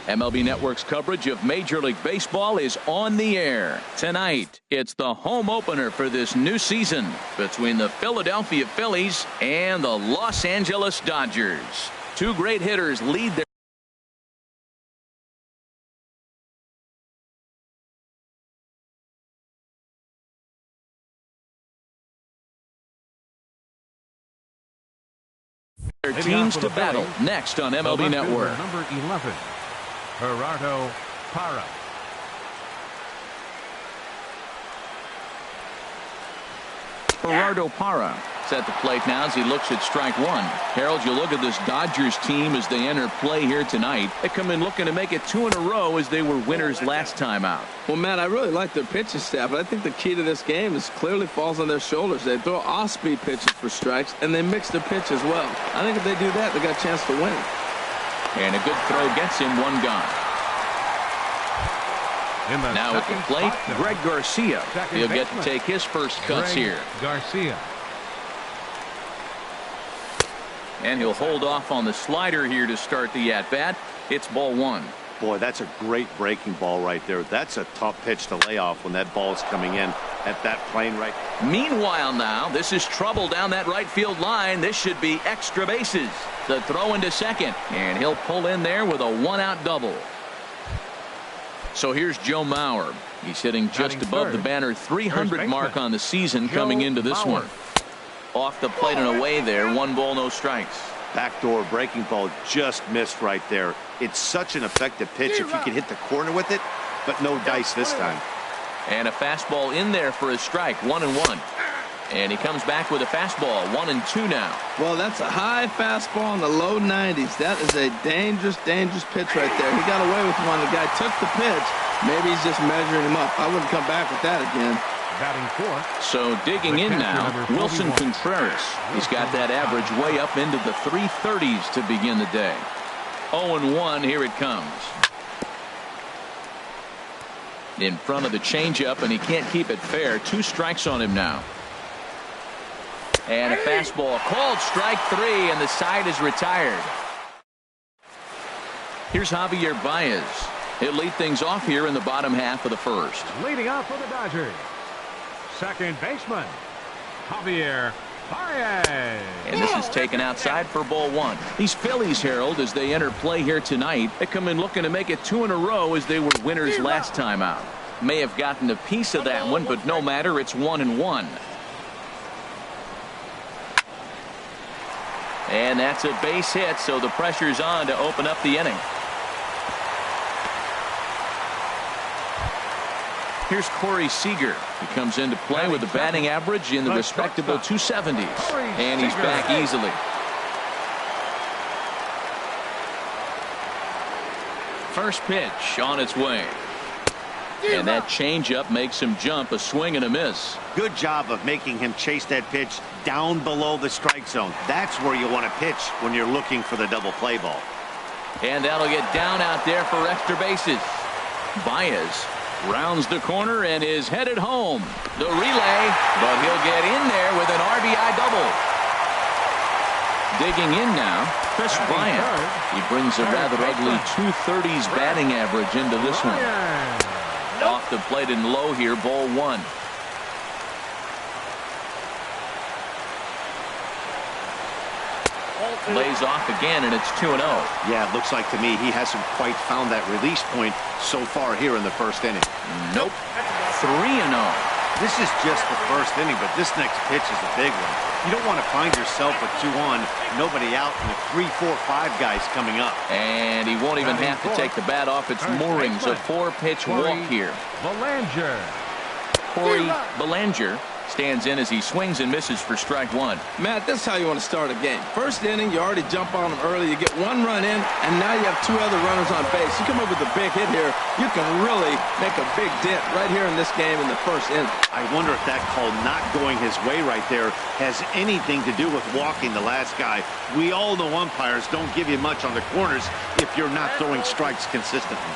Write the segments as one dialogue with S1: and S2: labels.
S1: MLB Network's coverage of Major League Baseball is on the air. Tonight, it's the home opener for this new season between the Philadelphia Phillies and the Los Angeles Dodgers. Two great hitters lead their teams to battle next on MLB Network.
S2: Number 11, Gerardo Parra.
S1: Gerardo Parra at the plate now as he looks at strike one. Harold, you look at this Dodgers team as they enter play here tonight. They come in looking to make it 2 in a row as they were winners last time out.
S3: Well, Matt, I really like their pitching staff, but I think the key to this game is clearly falls on their shoulders. They throw off-speed pitches for strikes, and they mix their pitch as well. I think if they do that, they got a chance to win.
S1: And a good throw gets him one gone. Now at the plate, Greg Garcia. He'll get to take his first cuts here.
S2: Garcia.
S1: And he'll hold off on the slider here to start the at-bat. It's ball one.
S4: Boy, that's a great breaking ball right there. That's a tough pitch to lay off when that ball's coming in at that plane right.
S1: Meanwhile now, this is trouble down that right field line. This should be extra bases. The throw into second, and he'll pull in there with a one-out double. So here's Joe Mauer. He's hitting just above the banner 300 mark on the season coming into this one. Off the plate and away there. 1 ball, no strikes.
S4: Backdoor breaking ball just missed right there. It's such an effective pitch if you can hit the corner with it, but no dice this time.
S1: And a fastball in there for a strike. 1-1. And he comes back with a fastball. 1-2 now.
S3: Well, that's a high fastball in the low 90s. That is a dangerous pitch right there. He got away with one. The guy took the pitch. Maybe he's just measuring him up. I wouldn't come back with that again.
S2: Batting fourth.
S1: So digging in now, Wilson Contreras. He's got that average way up into the 330s to begin the day. 0-1, here it comes. In front of the changeup, and he can't keep it fair. 2 strikes on him now. And a fastball called strike 3, and the side is retired. Here's Javier Baez. He'll lead things off here in the bottom half of the first.
S2: Leading off for the Dodgers, second baseman, Javier Baez.
S1: And this is taken outside for ball one. These Phillies, Harold, as they enter play here tonight, they come in looking to make it 2 in a row as they were winners last time out. May have gotten a piece of that one, but no matter, it's 1-1. And that's a base hit, so the pressure's on to open up the inning. Here's Corey Seager. He comes into play with a batting average in the respectable 270s. And he's back easily. First pitch on its way. And that changeup makes him jump. A swing and a miss.
S4: Good job of making him chase that pitch down below the strike zone. That's where you want to pitch when you're looking for the double play ball.
S1: And that'll get down out there for extra bases. Baez rounds the corner and is headed home. The relay, but he'll get in there with an RBI double. Digging in now, Chris Bryant. He brings a rather ugly 230s batting average into this one. Off the plate and low here, ball one. Lays off again, and it's 2-0.
S4: Yeah, it looks like to me he hasn't quite found that release point so far here in the first inning.
S1: Nope. 3-0.
S4: This is just the first inning, but this next pitch is a big one. You don't want to find yourself with 2 on, nobody out, and the 3, 4, 5 guys coming up.
S1: And he won't even have to take the bat off its moorings. A 4-pitch walk here.
S2: Belanger.
S1: Corey Belanger stands in as he swings and misses for strike one.
S3: Matt, this is how you want to start a game. First inning, you already jump on them early. You get 1 run in, and now you have 2 other runners on base. You come up with a big hit here, you can really make a big dent right here in this game in the first inning.
S4: I wonder if that call not going his way right there has anything to do with walking the last guy. We all know umpires don't give you much on the corners if you're not throwing strikes consistently.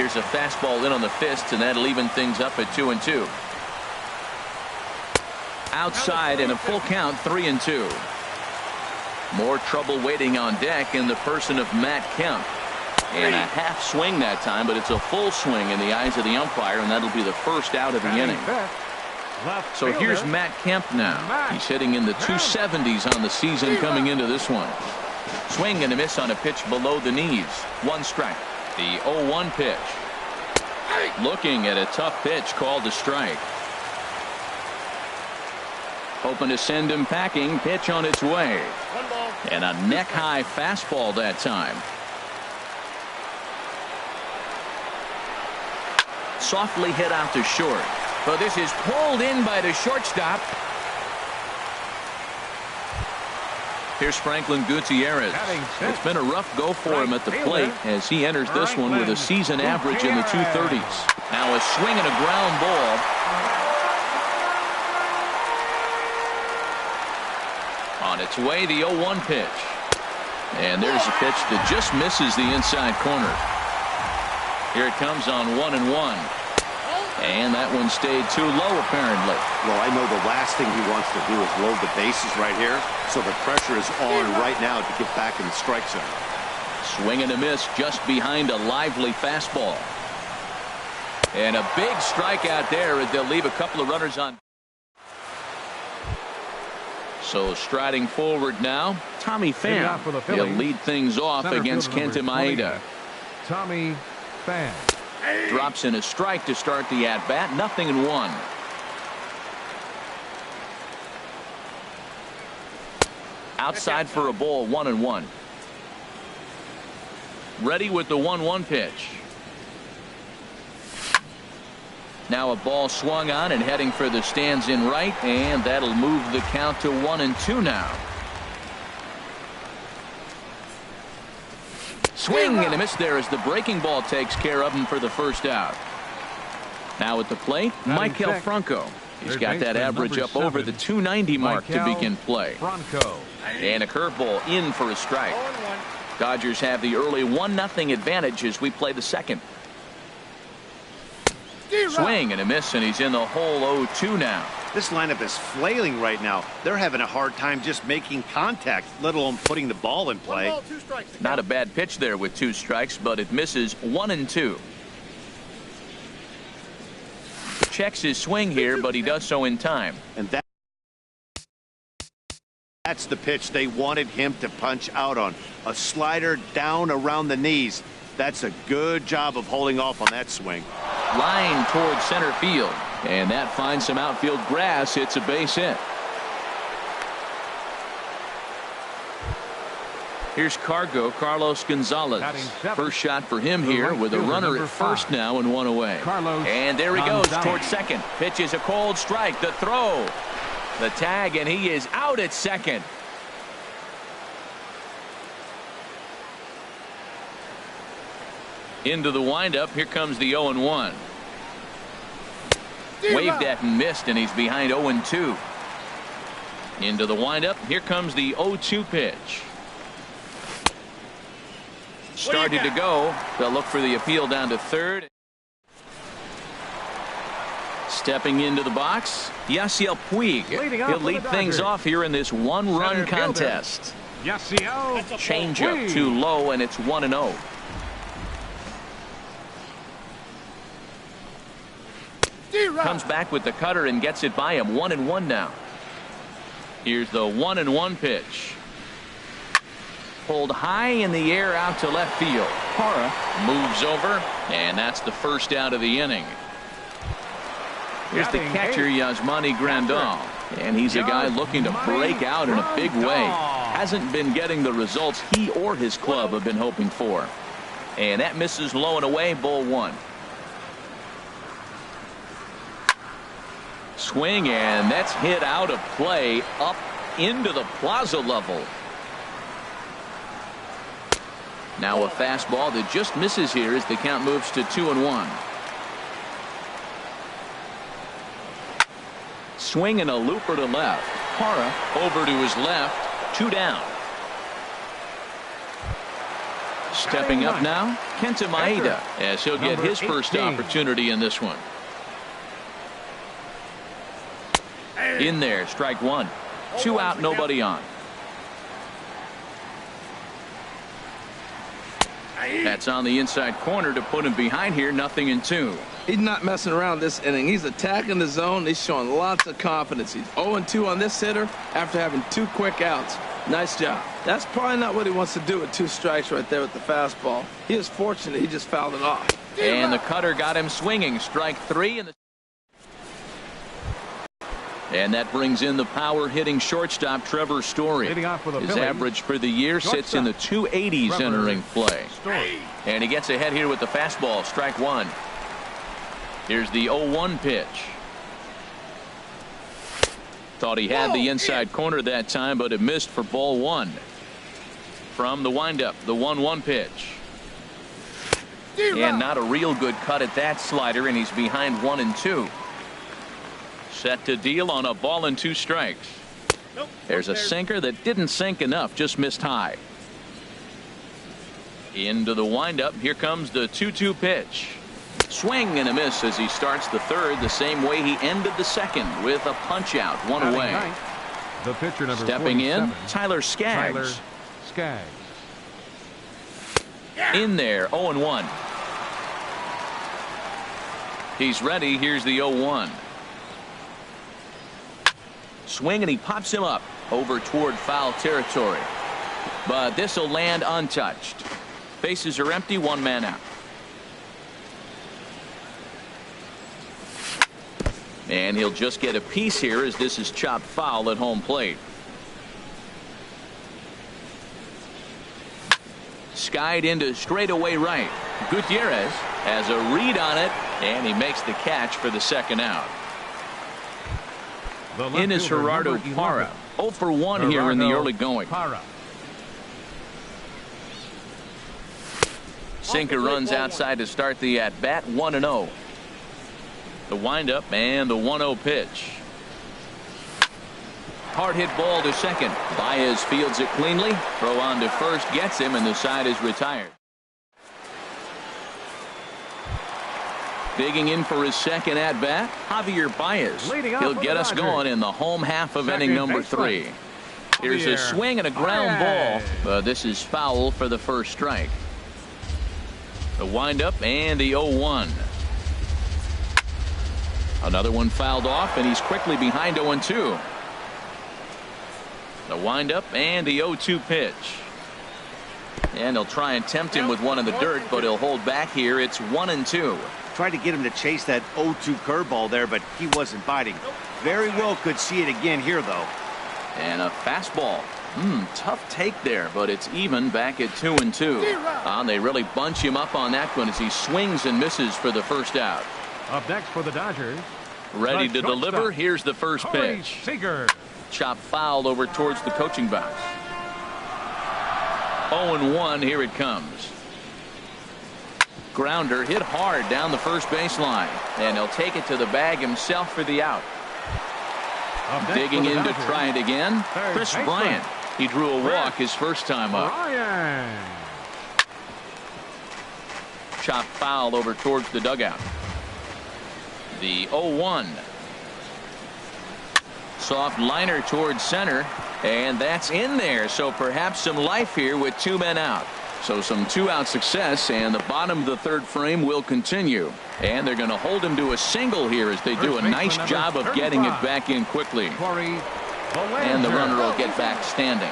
S1: Here's a fastball in on the fist, and that'll even things up at 2-2. Outside in a full count, 3-2. More trouble waiting on deck in the person of Matt Kemp. And a half swing that time, but it's a full swing in the eyes of the umpire, and that'll be the first out of the inning. So here's Matt Kemp now. He's hitting in the 270s on the season coming into this one. Swing and a miss on a pitch below the knees. 1 strike. The 0-1 pitch. Looking at a tough pitch called a strike. Hoping to send him packing. Pitch on its way. And a neck-high fastball that time. Softly hit out to short. But this is pulled in by the shortstop. Here's Franklin Gutierrez. It's been a rough go for him at the plate as he enters this one with a season average in the 230s. Now a swing and a ground ball. On its way, the 0-1 pitch. And there's a pitch that just misses the inside corner. Here it comes on 1-1. And that one stayed too low, apparently.
S4: Well, I know the last thing he wants to do is load the bases right here, so the pressure is on right now to get back in the strike zone.
S1: Swing and a miss just behind a lively fastball. And a big strikeout there as they'll leave a couple of runners on. So striding forward now, Tommy Pham. He'll lead things off against Kenta Maeda.
S2: Tommy Pham.
S1: Drops in a strike to start the at-bat. 0-1. Outside for a ball. 1-1. Ready with the 1-1 pitch. Now a ball swung on and heading for the stands in right, and that'll move the count to 1-2 now. Swing and a miss there as the breaking ball takes care of him for the first out. Now at the plate, Michael Franco. He's got that average up over the 290 mark to begin play. And a curveball in for a strike. Dodgers have the early 1-0 advantage as we play the second. Swing and a miss, and he's in the hole 0-2 now.
S4: This lineup is flailing right now. They're having a hard time just making contact, let alone putting the ball in play.
S1: Not a bad pitch there with 2 strikes, but it misses 1-2. Checks his swing here, but he does so in time.
S4: And that's the pitch they wanted him to punch out on. A slider down around the knees. That's a good job of holding off on that swing.
S1: Line towards center field, and that finds some outfield grass. It's a base hit. Here's Carlos Gonzalez. First shot for him here with a runner at first now and 1 away. And there he goes towards second. Pitches a cold strike. The throw. The tag, and he is out at second. Into the windup. Here comes the 0-1. Waved at and missed, and he's behind 0-2. Into the windup. Here comes the 0-2 pitch. Started to go. They'll look for the appeal down to third. Stepping into the box, Yasiel Puig. He'll lead things off here in this 1-run contest. Changeup too low, and it's 1-0. Comes back with the cutter and gets it by him. 1-1 now. Here's the 1-1 pitch. Pulled high in the air out to left field. Parra moves over, and that's the first out of the inning. Here's the catcher, Yasmani Grandal, and he's a guy looking to break out in a big way. Hasn't been getting the results he or his club have been hoping for. And that misses low and away. Ball 1. Swing, and that's hit out of play up into the plaza level. Now a fastball that just misses here as the count moves to 2-1. Swing and a looper to left. Parra over to his left. 2 down. Stepping up now, Kenta Maeda, as he'll get his first opportunity in this one. In there, strike 1. 2 out, nobody on. That's on the inside corner to put him behind here, 0-2.
S3: He's not messing around this inning. He's attacking the zone. He's showing lots of confidence. He's 0-2 on this hitter after having 2 quick outs. Nice job. That's probably not what he wants to do with 2 strikes right there with the fastball. He is fortunate he just fouled it off.
S1: And the cutter got him swinging. Strike 3. And that brings in the power-hitting shortstop, Trevor Story. His average for the year sits in the 280s entering play. And he gets ahead here with the fastball. Strike 1. Here's the 0-1 pitch. Thought he had the inside corner that time, but it missed for ball 1. From the windup, the 1-1 pitch. And not a real good cut at that slider, and he's behind 1-2. Set to deal on a ball and 2 strikes. There's a sinker that didn't sink enough, just missed high. Into the windup, here comes the 2-2 pitch. Swing and a miss as he starts the third the same way he ended the second with a punch out, 1 away.
S2: The pitcher number
S1: Stepping
S2: 47,
S1: in, Tyler Skaggs. In there, 0-1. He's ready. Here's the 0-1. Swing and he pops him up over toward foul territory. But this will land untouched. Bases are empty, 1 man out. And he'll just get a piece here as this is chopped foul at home plate. Skied into straightaway right. Gutierrez has a read on it, and he makes the catch for the second out. In is Gerardo Parra. 0 for 1 here in the early going. Sinker runs outside to start the at-bat, 1-0. The windup and the 1-0 pitch. Hard hit ball to second. Baez fields it cleanly. Throw on to first gets him, and the side is retired. Digging in for his second at bat, Javier Baez. He'll get us going in the home half of inning number 3. Here's a swing and a ground ball, but this is foul for the first strike. The windup and the 0-1. Another one fouled off, and he's quickly behind 0-2. The windup and the 0-2 pitch. And they'll try and tempt him with one in the dirt, but he'll hold back here. It's 1-2.
S4: Tried to get him to chase that 0-2 curveball there, but he wasn't biting. Very well could see it again here, though.
S1: And a fastball. Tough take there, but it's even back at 2-2. They really bunch him up on that one as he swings and misses for the first out.
S2: Up next for the Dodgers.
S1: Ready to deliver. Here's the first pitch. Chop foul over towards the coaching box. 0-1. Here it comes. Grounder hit hard down the first baseline, and he'll take it to the bag himself for the out. Digging in to try it again, Chris Bryant. He drew a walk his first time up. Chop foul over towards the dugout. The 0-1. Soft liner towards center, and that's in there. So perhaps some life here with 2 men out. So some 2-out success, and the bottom of the third frame will continue. And they're going to hold him to a single here as they do a nice job of getting it back in quickly. And the runner will get back standing.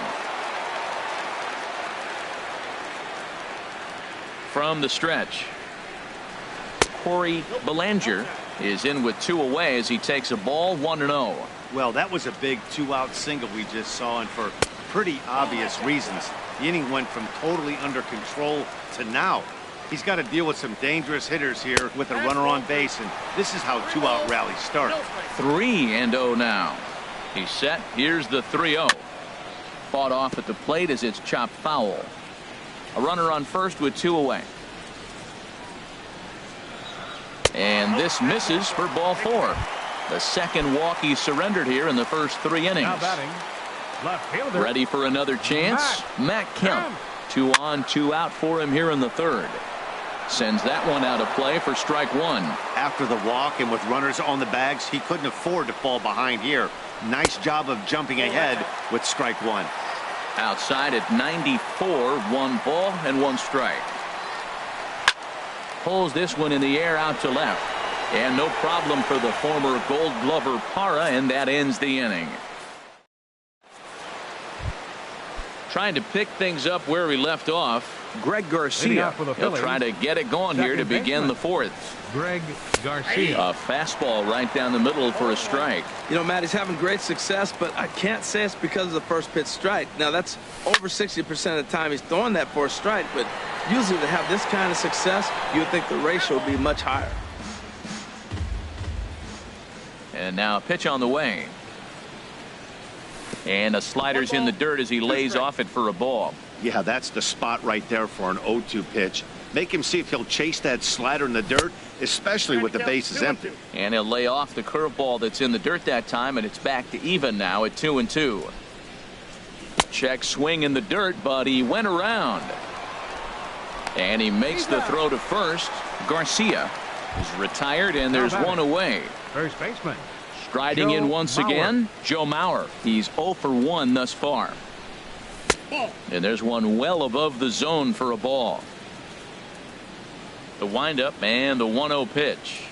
S1: From the stretch, Corey Bellinger is in with 2 away as he takes a ball, 1-0.
S4: Well, that was a big 2-out single we just saw, and for pretty obvious reasons. The inning went from totally under control to now. He's got to deal with some dangerous hitters here with a runner on base, and this is how 2-out rallies start.
S1: 3-0 now. He's set. Here's the 3-0. Fought off at the plate as it's chopped foul. A runner on first with 2 away. And this misses for ball 4. The second walk he surrendered here in the first 3 innings. Ready for another chance? Matt Kemp. 2 on, 2 out for him here in the third. Sends that one out of play for strike 1.
S4: After the walk and with runners on the bags, he couldn't afford to fall behind here. Nice job of jumping ahead with strike 1.
S1: Outside at 94, 1 ball and 1 strike. pulls this one in the air out to left. And no problem for the former Gold Glover Parra, and that ends the inning. Trying to pick things up where we left off. Greg Garcia. He'll try to get it going here to begin the fourth.
S2: Greg Garcia.
S1: A fastball right down the middle for a strike.
S3: You know, Matt, he's having great success, but I can't say it's because of the first pitch strike. Now, that's over 60% of the time he's throwing that for a strike, but usually to have this kind of success, you would think the ratio would be much higher.
S1: And now a pitch on the way. And a slider's in the dirt as he lays off it for a ball.
S4: Yeah, that's the spot right there for an 0-2 pitch. Make him see if he'll chase that slider in the dirt, especially with the bases empty.
S1: And he'll lay off the curveball that's in the dirt that time, and it's back to even now at 2-2. Check swing in the dirt, but he went around. And he makes the throw to first. Garcia is retired, and there's one away.
S2: First baseman.
S1: Striding in once again, Joe Mauer. He's 0 for 1 thus far. And there's one well above the zone for a ball. The windup and the 1-0 pitch.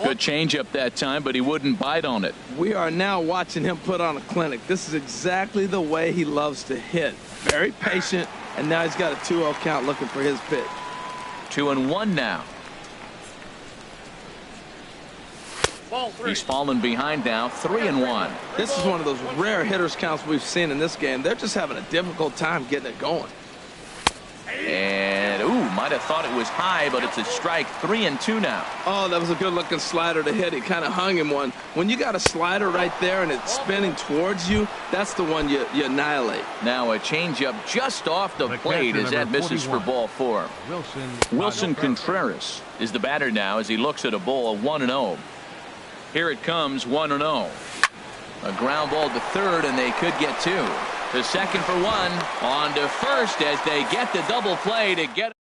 S1: Good changeup that time, but he wouldn't bite on it.
S3: We are now watching him put on a clinic. This is exactly the way he loves to hit. Very patient, and now he's got a 2-0 count looking for his pitch.
S1: 2-1 now. He's fallen behind now, 3-1.
S3: This is one of those rare hitters counts we've seen in this game. They're just having a difficult time getting it going.
S1: And, ooh, might have thought it was high, but it's a strike. 3-2 now.
S3: Oh, that was a good-looking slider to hit. He kind of hung him one. When you got a slider right there and it's spinning towards you, that's the one you annihilate.
S1: Now a changeup just off the plate as that misses for ball 4. Wilson Contreras is the batter now as he looks at a ball 1-0. Here it comes, 1-0. A ground ball to third, and they could get 2. To second for 1. On to first as they get the double play to get it.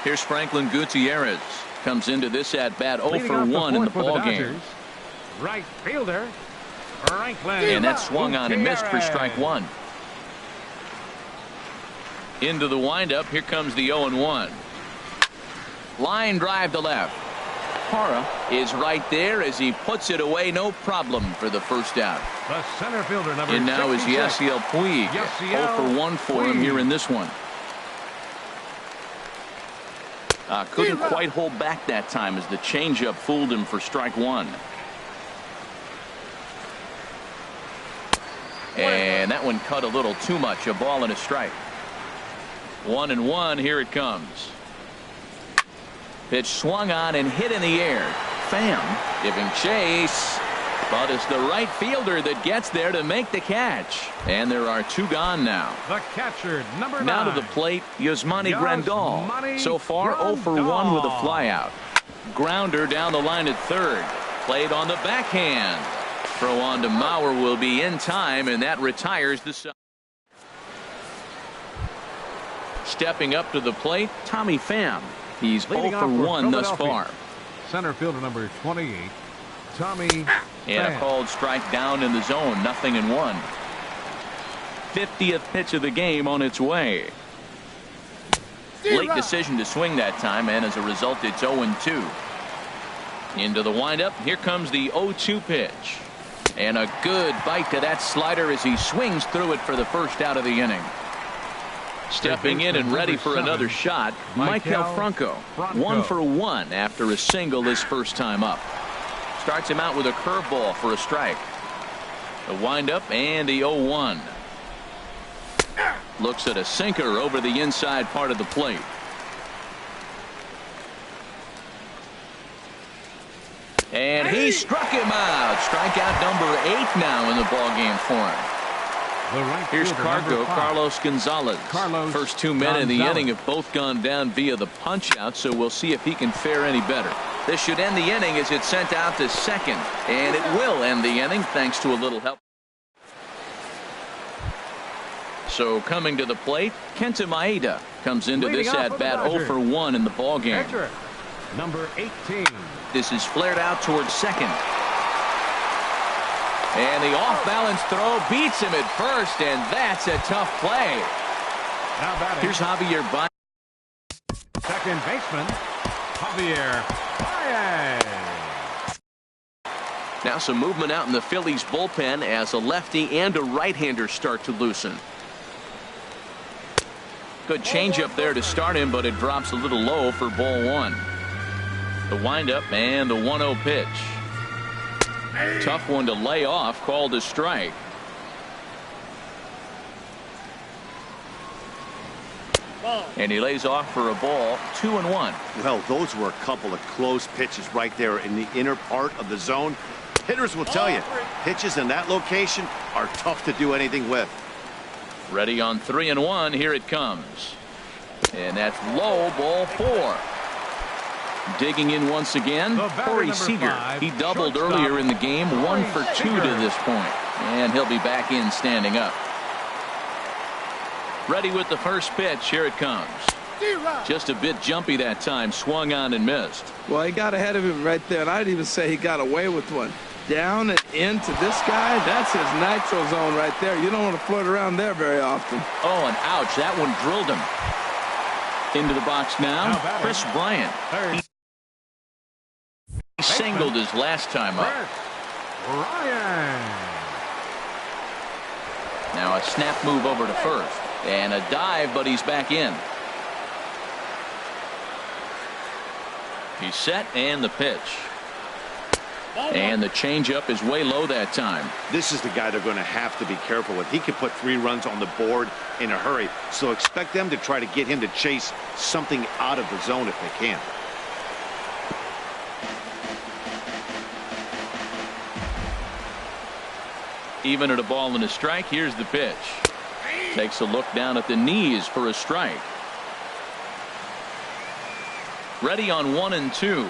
S1: Here's Franklin Gutierrez. Comes into this at bat 0 for 1 in the ball game.
S2: Right fielder, Franklin.
S1: And that swung on and missed for strike 1. Into the windup. Here comes the 0-1. Line drive to left. Parra is right there as he puts it away, no problem for the first out.
S2: The center fielder, number
S1: and now is Yasiel Puig. 0 for 1 for him here in this one. Couldn't quite hold back that time as the changeup fooled him for strike 1. And that one cut a little too much. A ball and a strike. 1-1. Here it comes. Pitch swung on and hit in the air. Pham giving chase, but it's the right fielder that gets there to make the catch. And there are 2 gone now.
S2: The catcher, number 9.
S1: Now to the plate, Yasmani Grandal. So far 0 for 1 with a flyout. Grounder down the line at third. Played on the backhand. Throw on to Mauer will be in time, and that retires the side. Stepping up to the plate, Tommy Pham. He's 0 for 1 thus far.
S2: Center fielder number 28, Tommy Pham.
S1: And a called strike down in the zone. 0-1. 50th pitch of the game on its way. Late decision to swing that time, and as a result, it's 0-2. Into the windup. Here comes the 0-2 pitch. And a good bite to that slider as he swings through it for the first out of the inning. Stepping in and ready for another shot, Michael Franco. 1 for 1 after a single his first time up. Starts him out with a curveball for a strike. The windup and the 0-1. Looks at a sinker over the inside part of the plate. And he struck him out. Strikeout number 8 now in the ballgame for him. Here's Carlos Gonzalez. First 2 men in the inning have both gone down via the punch out, so we'll see if he can fare any better. This should end the inning as it's sent out to second, and it will end the inning thanks to a little help. So coming to the plate, Kenta Maeda comes into this at bat 0 for 1 in the ball game.
S2: Number 18.
S1: This is flared out towards second. And the off-balance throw beats him at first, and that's a tough play.
S2: Now batting,
S1: Here's Javier Baez.
S2: second baseman, Javier Baez.
S1: Now some movement out in the Phillies bullpen as a lefty and a right-hander start to loosen. Good changeup there to start him, but it drops a little low for ball one. The windup and the 1-0 pitch. Tough one to lay off, called a strike. And he lays off for a ball, 2-1.
S4: Well, those were a couple of close pitches right there in the inner part of the zone. Hitters will tell you, pitches in that location are tough to do anything with.
S1: Ready on 3-1. Here it comes. And that's low, ball 4. Digging in once again, Corey Seager. He doubled earlier in the game, 1 for 2 to this point. And he'll be back in standing up. Ready with the first pitch. Here it comes. Just a bit jumpy that time. Swung on and missed.
S3: Well, he got ahead of him right there, and I'd even say he got away with one. Down and into this guy, that's his nitro zone right there. You don't want to float around there very often.
S1: Oh, and ouch, that one drilled him. Into the box now, Chris Bryant. He singled his last time up.
S2: Ryan.
S1: Now a snap move over to first. And a dive, but he's back in. He's set, and the pitch. And the changeup is way low that time.
S4: This is the guy they're going to have to be careful with. He can put 3 runs on the board in a hurry. So expect them to try to get him to chase something out of the zone if they can.
S1: Even at a ball and a strike, here's the pitch. Takes a look down at the knees for a strike. Ready on 1-2.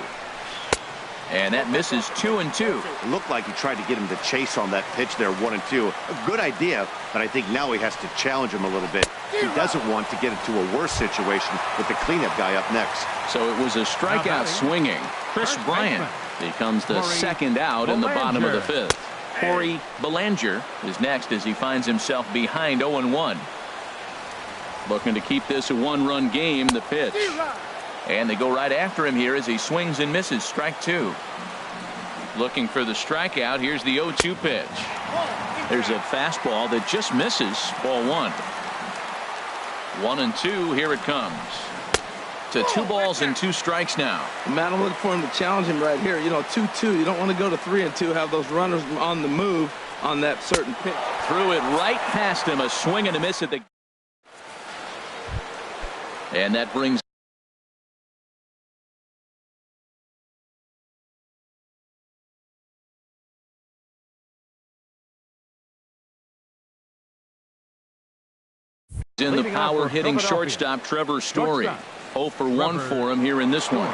S1: And that misses 2-2.
S4: It looked like he tried to get him to chase on that pitch there, 1-2. A good idea, but I think now he has to challenge him a little bit. He doesn't want to get into a worse situation with the cleanup guy up next.
S1: So it was a strikeout swinging. Chris Bryant becomes the second out in the bottom of the 5th. Corey Belanger is next as he finds himself behind 0-1. Looking to keep this a 1-run game. The pitch. And they go right after him here as he swings and misses. Strike 2. Looking for the strikeout. Here's the 0-2 pitch. There's a fastball that just misses. Ball 1. 1-2. Here it comes. To 2 balls and 2 strikes now.
S3: Man, I'm looking for him to challenge him right here. You know, 2-2. You don't want to go to 3-2. Have those runners on the move on that certain pitch.
S1: Threw it right past him. A swing and a miss at the. And that brings. In the power hitting shortstop Trevor Story. 0 for 1 for him here in this one.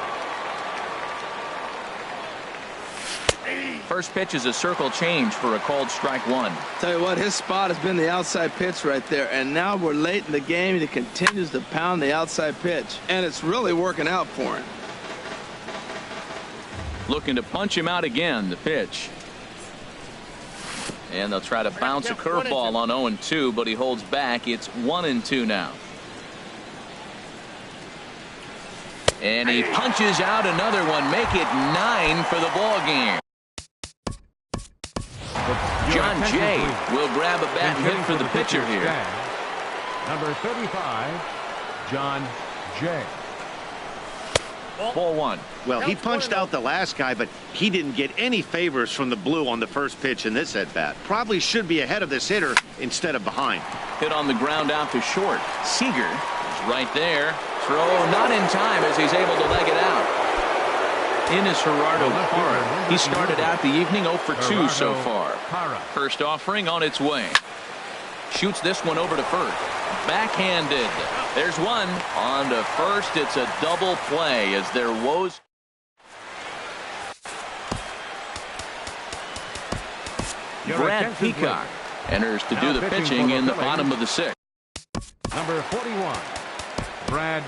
S1: First pitch is a circle change for a called strike 1.
S3: Tell you what, his spot has been the outside pitch right there, and now we're late in the game and he continues to pound the outside pitch, and it's really working out for him.
S1: Looking to punch him out again. The pitch. And they'll try to bounce a curveball on 0-2, but he holds back. It's 1-2 now. And he punches out another one. Make it 9 for the ball game. John Jay will grab a bat and hit for the pitcher here.
S2: Number 35, John Jay.
S1: Ball 1.
S4: Well, he punched out the last guy, but he didn't get any favors from the blue on the first pitch in this at-bat. Probably should be ahead of this hitter instead of behind.
S1: Hit on the ground out to short. Seager is right there. Throw not in time as he's able to leg it out. In is Gerardo Parra. He started out the evening 0 for 2 so far. First offering on its way. Shoots this one over to first. Backhanded. There's one. On to first. It's a double play as there woes. Brad Peacock enters to do the pitching in the bottom of the 6th.
S2: Number 41, Brad.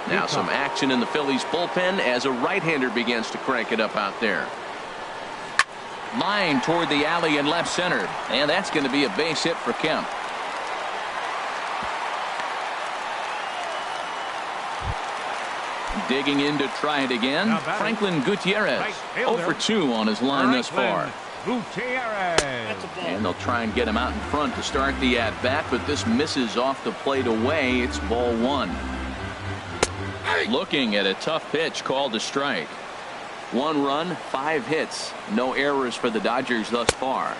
S1: Now some action in the Phillies bullpen as a right-hander begins to crank it up out there. Line toward the alley in left center, and that's going to be a base hit for Kemp. Digging in to try it again, Franklin Gutierrez. 0 for 2 on his line thus far.
S2: Gutierrez.
S1: And they'll try and get him out in front to start the at-bat, but this misses off the plate away. It's ball 1. Looking at a tough pitch called a strike. 1 run, 5 hits. No errors for the Dodgers thus far.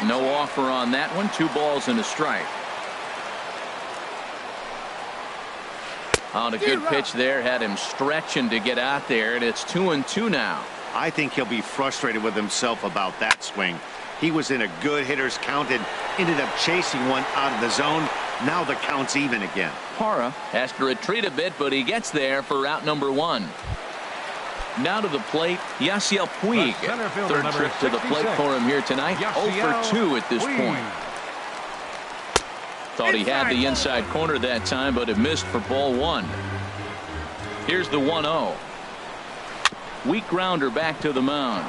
S1: No offer on that one. 2 balls and a strike. On a good pitch there. Had him stretching to get out there, and it's 2-2 now.
S4: I think he'll be frustrated with himself about that swing. He was in a good hitter's count and ended up chasing one out of the zone. Now the count's even again.
S1: Parra has to retreat a bit, but he gets there for out number 1. Now to the plate, Yasiel Puig. Third trip to the plate for him here tonight. 0 for 2 at this point. Thought he had the inside corner that time, but it missed for ball 1. Here's the 1-0. Weak grounder back to the mound.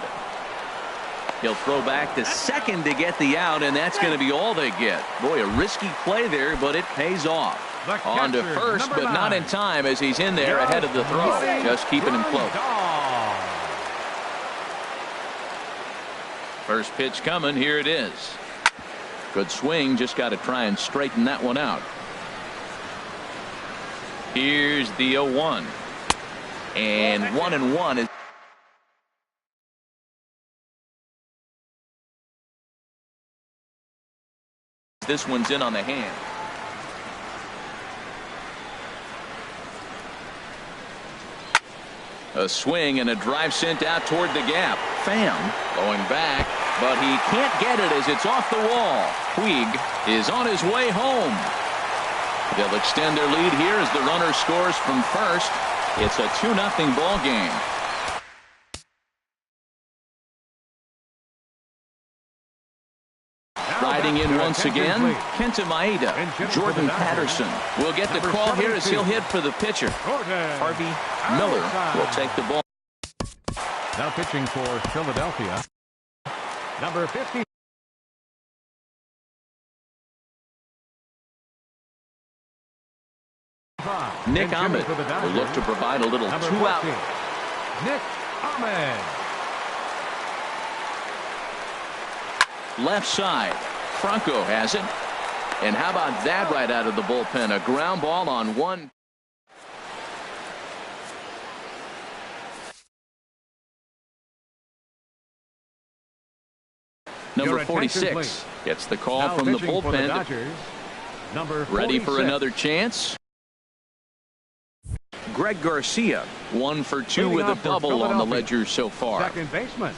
S1: He'll throw back to second to get the out, and that's going to be all they get. Boy, a risky play there, but it pays off. On to first, but not in time as he's in there ahead of the throw. Just keeping him close. First pitch coming. Here it is. Good swing. Just got to try and straighten that one out. Here's the 0-1. And 1-1 is. This one's in on the hand. A swing and a drive sent out toward the gap. Pham going back, but he can't get it as it's off the wall. Puig is on his way home. They'll extend their lead here as the runner scores from first. It's a 2-0 ball game. Riding in once again, Kenta Maeda. Jordan Patterson will get the call here as he'll hit for the pitcher. Harvey Miller will take the ball.
S2: Now pitching for Philadelphia, number 50.
S1: Nick Ahmed will look to provide a little 2-out.
S2: Nick Ahmed.
S1: Left side. Franco has it. And how about that right out of the bullpen? A ground ball on 1. Number 46 gets the call
S2: Now
S1: from the
S2: pitching for the
S1: bullpen.
S2: Dodgers, number 46.
S1: Ready for another chance. Greg Garcia, 1 for 2
S2: Leading
S1: with a
S2: off for
S1: double on the
S2: Philadelphia.
S1: ledger so far.
S2: Second baseman,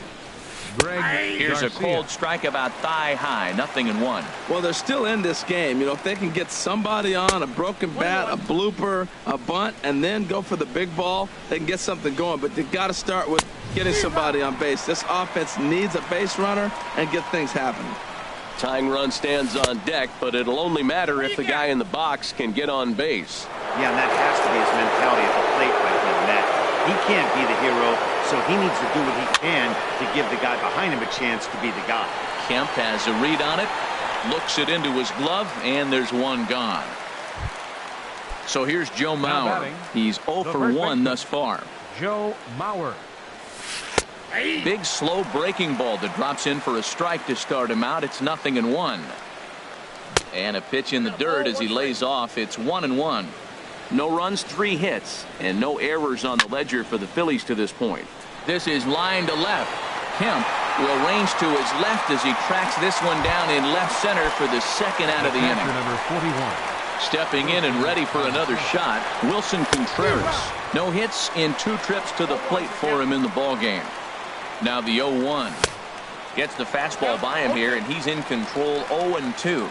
S2: Greg
S1: Here's
S2: Garcia.
S1: a cold strike about thigh high. 0-1.
S3: Well, they're still in this game. You know, if they can get somebody on, a broken bat, a blooper, a bunt, and then go for the big ball, they can get something going. But they got to start with getting somebody on base. This offense needs a base runner and get things happening.
S5: Tying run stands on deck, but it'll only matter if the guy in the box can get on base.
S4: Yeah, and that has to be his mentality at the plate right here, Matt. He can't be the hero, so he needs to do what he can to give the guy behind him a chance to be the guy.
S1: Kemp has a read on it, looks it into his glove, and there's one gone. So here's Joe Mauer. He's 0 for 1 thus far.
S2: Joe Mauer.
S1: Big slow breaking ball that drops in for a strike to start him out. It's 0-1. And a pitch in the dirt as he lays off. It's 1-1. No runs, 3 hits, and no errors on the ledger for the Phillies to this point. This is line to left. Kemp will range to his left as he tracks this one down in left center for the second out of the inning.
S2: Number 41.
S1: Stepping in and ready for another shot, Wilson Contreras. No hits in 2 trips to the plate for him in the ballgame. Now the 0-1. Gets the fastball by him here, and he's in control. 0-2.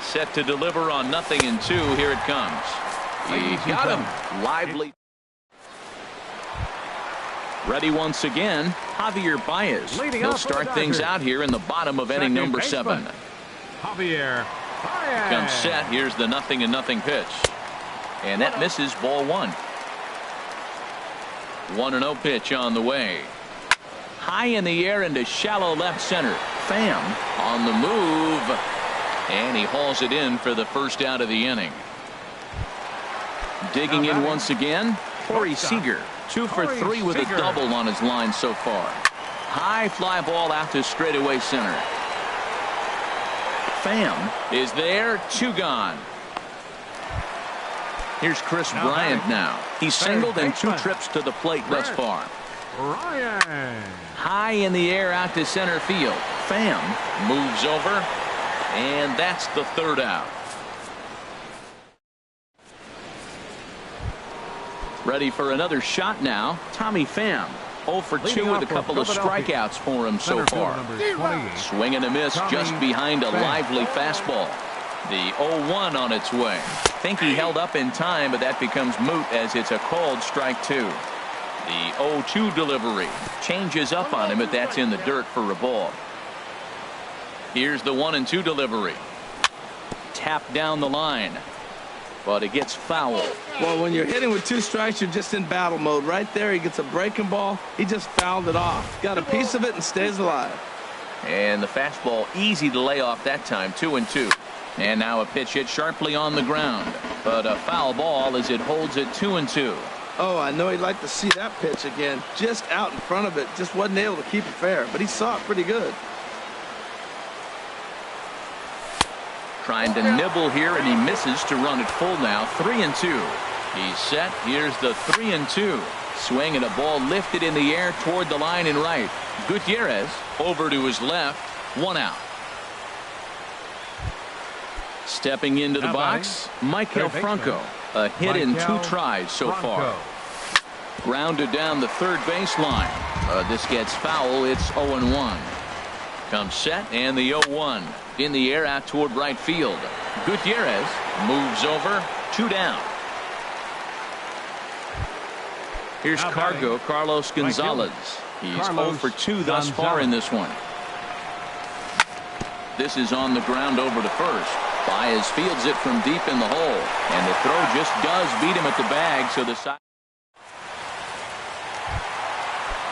S1: Set to deliver on 0-2. Here it comes. He got him. Lively. Ready once again, Javier Baez. He'll start things out here in the bottom of inning number 7.
S2: Javier Baez.
S1: Comes set. Here's the 0-0 pitch. And that misses ball 1. 1-0 pitch on the way. High in the air into shallow left center. Pham on the move. And he hauls it in for the first out of the inning. Digging in once again, Corey Seager, 2 for 3 with a double on his line so far. High fly ball out to straightaway center. Pham is there, 2 gone. Here's Chris Bryant now. He's singled and 2 trips to the plate thus far.
S2: Ryan.
S1: High in the air out to center field. Pham moves over, and that's the 3rd out. Ready for another shot now. Tommy Pham, 0 for 2 with a couple of strikeouts for him so far. Swing and a miss just behind a lively fastball. The 0-1 on its way. Think he held up in time, but that becomes moot as it's a called strike 2. The 0-2 delivery changes up on him, but that's in the dirt for a ball. Here's the 1-2 delivery. Tapped down the line, but it gets foul.
S3: Well, when you're hitting with 2 strikes, you're just in battle mode. Right there, he gets a breaking ball. He just fouled it off. Got a piece of it and stays alive.
S1: And the fastball easy to lay off that time, 2-2. And now a pitch hit sharply on the ground, but a foul ball as it holds it 2-2.
S3: Oh, I know he'd like to see that pitch again. Just out in front of it. Just wasn't able to keep it fair, but he saw it pretty good.
S1: Trying to nibble here, and he misses to run it full now, 3-2. He's set. Here's the 3-2. Swing and a ball lifted in the air toward the line and right. Gutierrez over to his left, 1 out. Stepping into the box, Michael Franco. A hit in 2 tries so far. Grounded down the 3rd baseline. This gets foul. It's 0-1. Comes set, and the 0-1 in the air out toward right field. Gutierrez moves over, 2 down. Here's Carlos Gonzalez. He's 0 for 2 thus far in this one. This is on the ground over to first. Baez fields it from deep in the hole, and the throw just does beat him at the bag, so the side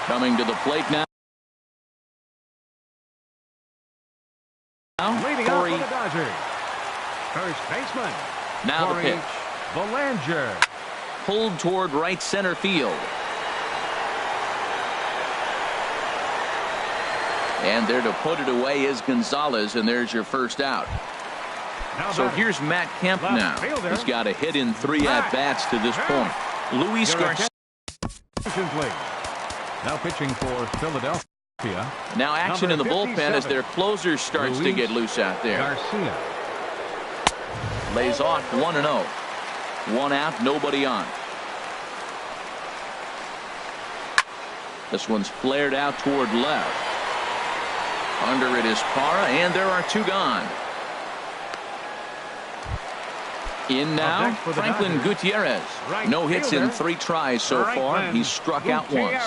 S1: coming to the plate now.
S2: Leading off for the Dodgers, first baseman.
S1: Now the pitch.
S2: Belanger.
S1: Pulled toward right center field. And there to put it away is Gonzalez, and there's your first out. So here's Matt Kemp now. He's got a hit in 3 at-bats to this point. Luis Garcia.
S2: Now pitching for Philadelphia.
S1: Now action in the bullpen as their closer starts to get loose out there.
S2: Garcia.
S1: Lays off 1-0. 1 out, nobody on. This one's flared out toward left. Under it is Parra, and there are 2 gone. In now, Franklin Gutierrez. No hits in 3 tries so far. He's struck out once.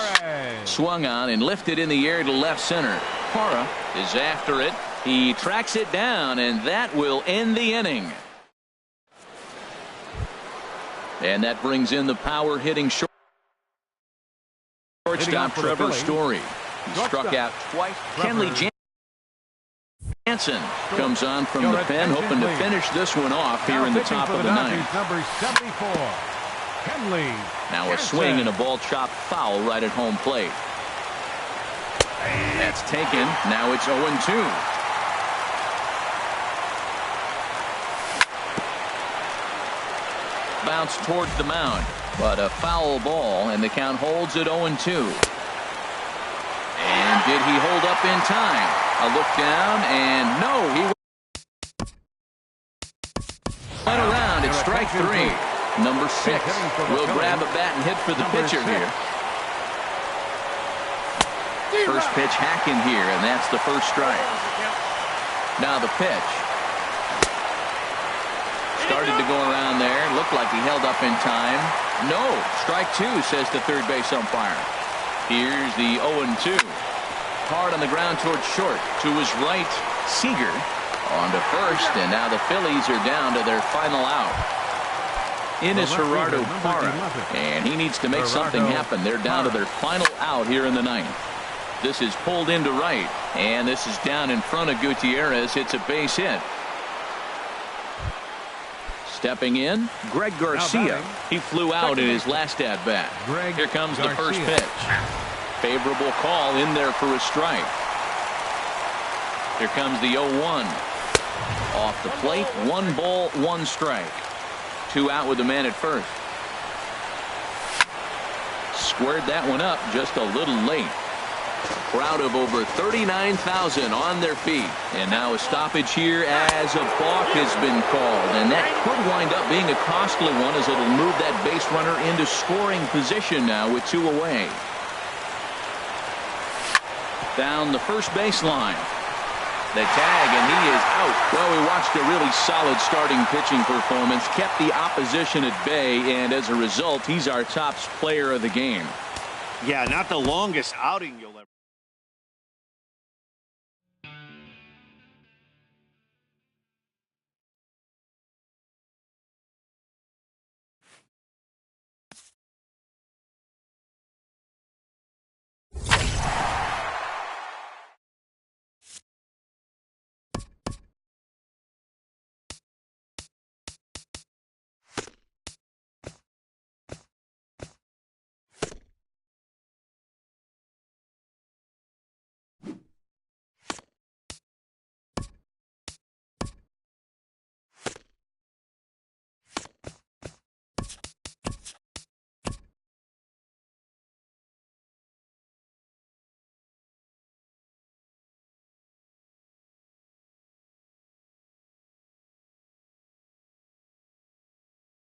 S1: Swung on and lifted in the air to left center. Parra is after it. He tracks it down, and that will end the inning. And that brings in the power hitting shortstop Trevor Story. He struck out twice. Kenley Jansen comes on from the pen, hoping to finish this one off here in the top of the 9th.
S2: Number 74, Kenley.
S1: Now a swing and a ball chopped foul right at home plate. That's taken. Now it's 0-2. Bounce towards the mound, but a foul ball, and the count holds at 0-2. And did he hold up in time? A look down, and no, he went around at strike 3. Number 6 will grab a bat and hit for the pitcher here. First pitch hacking here, and that's the first strike. Now the pitch. Started to go around there. Looked like he held up in time. No, strike 2, says the third base umpire. Here's the 0-2. Hard on the ground towards short. To his right, Seager on to first, and now the Phillies are down to their final out. In is Gerardo Parra, and he needs to make something happen. They're down to their final out here in the 9th. This is pulled into right, and this is down in front of Gutierrez. It's a base hit. Stepping in, Greg Garcia. He flew out in his last at-bat. Here comes the first pitch. Favorable call in there for a strike. Here comes the 0-1. Off the plate, 1 ball, 1 strike. 2 out with the man at first. Squared that one up just a little late. Crowd of over 39,000 on their feet. And now a stoppage here as a balk has been called. And that could wind up being a costly one as it'll move that base runner into scoring position now with 2 away. Down the first baseline. The tag, and he is out. Well, we watched a really solid starting pitching performance, kept the opposition at bay, and as a result, he's our top player of the game.
S4: Yeah, not the longest outing you'll ever